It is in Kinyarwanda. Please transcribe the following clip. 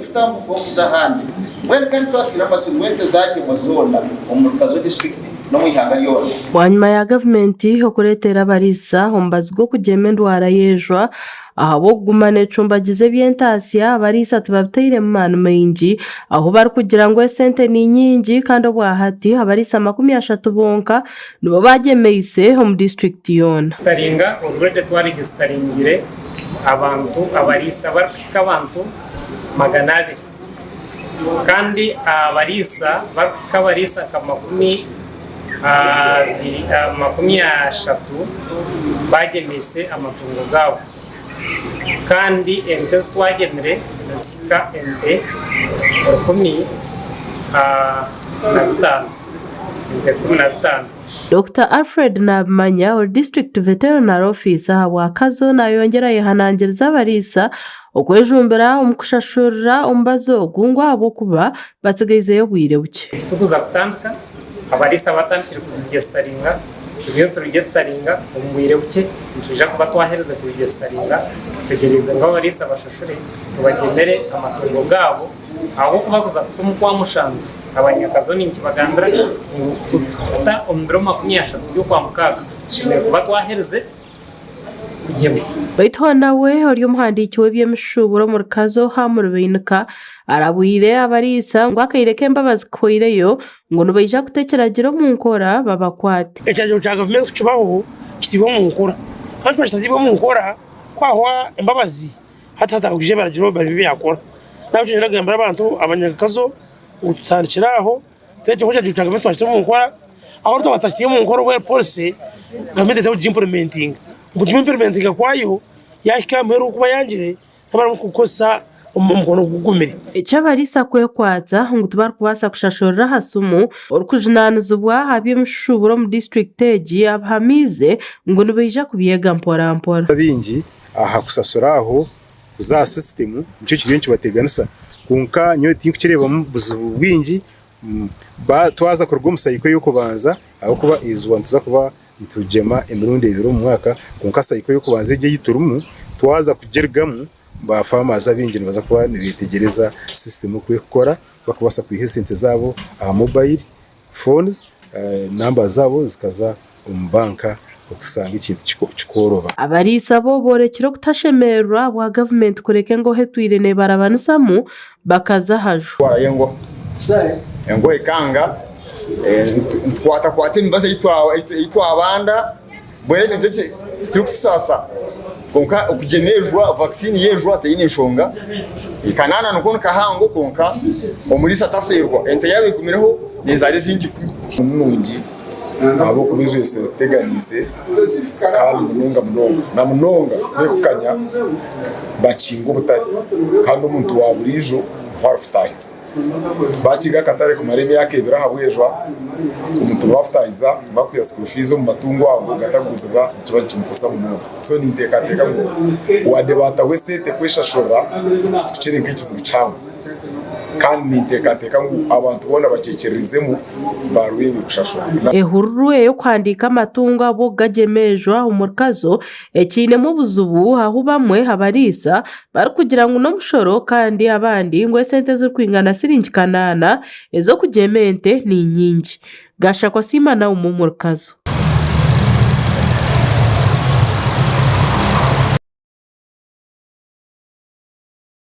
ifutambuko kuzahandi mwene kandi twashira amatsinda mwete zake muzona umukazo district no mwihanga yose wanyuma ya government okuretera abarisa ombazgo kugema endwara yejwa ahabo gumane cumbagize byentasiya abarisa tubabteire mu manu maingi aho bari kugira ngo esente ni nyingi kandi obwahati abarisa 30 bonka nibo bagemeise mu district yona staringa already twaregisteringire abantu abarisa barukika abantu 200 kandi abarisa barukika abarisa makumi ashatu bagemeise amatungo gabo kandi ente twagemere zika ente 15 Dr. Alfred Nabmanya or District Veterinary Officer wakazo na yongera yihanangiriza abarisa okwejumbira omukushashurira ombazo ogungwa abo kuba bategeizeyo bwire buke tukuza kutandika abarisa batandikira kuregisteringa turegisteringa umwire buke tuje kuba twahereze kuregisteringa tutegereze ngo abarisa bashashure tubagemere amatungo gabo aho kuba kuza kutumu kwa mushanga abanyakazo n'inki bagandra kusta ombero 30 byo kwa mukaga shimwe kuba twahereze kugema baitwa nawe ori umuhandiki w'ebyemishuburo mu kazo ha mu rubinika arabwire abarisa ngo akayireke imbabazi koireyo ngo nubayija gutekeragira mu nkora babakwate ecyaje cya government kibaho kitibo mu nkora kandi bashatibo mu nkora kwahwa imbabazi hatata kuje baragiro bari byakora nabyo nyiragamba abantu abanyakazo utandikiraho teje kujya cya government twashite mu nkora aho tubatashitiye mu nkora we policy government itawo implementing ngo implementing kwayo yahikamero kuba yangire tabara kukosa umukono gugumire icyabarisa kwekwaza ngo tubar kubasa kushashorera hasumu orukujinanizubwa habyemushuburo mu district egi abhamize ngo nubija kubiyega mpora bingi aha kusasoraho za system nicyo kirenci bateganisa kunka nyo tinkireba mu buzubu bwingi twaza kurwa umusayiko yo kubanza aho kuba izwa ntuza kuba tujema emirundi ebiro mu mwaka kunka sayiko yo kubanza ije yiturumu twaza kugergamu ba farmers abinjira baza kuba nibitegereza system kwekora bakubasa kwihesente zabo mobile phones number zabo zikaza banka okusanga ikintu kikoroba abarisa bo borekero kutashemerwa bwa government kureke ngo hetwirene barabanisamu bakaza hajwa yengo ikanga twata imbaze yitwa abanda bwereze nje tukusasa konka ukugemejwa vaccine yejwa atayinishonga ikanana nuko kahango konka omurisa taserwa ente yawe gumireho nezari zingi kumungi abo kubizwese teganise kandi munonga nekukanya bakinga ubutari kandi umuntu waburijo harfutahiza bakiga katare ku mareme yake birahabwejwa umuntu wafutahiza bakuya school fees mu matungo abo gataguzwa kiba kimukosa mu so ni tekateka ngo wade batawese te kweshashora tukire nk'ikizibu cyawe kandi ni tekateka ngo abantu bona bacekerezemo baruyenye kushashora ehururu yo kwandika amatungo abo gagemejwa umurkazo ekine mu buzubu aho bamwe habarisa bari kugira ngo no mushoro kandi abandi ngo esente zo kwingana siringi kanana ezo kugemente ni nyingi gasha kwa simana umumurkazo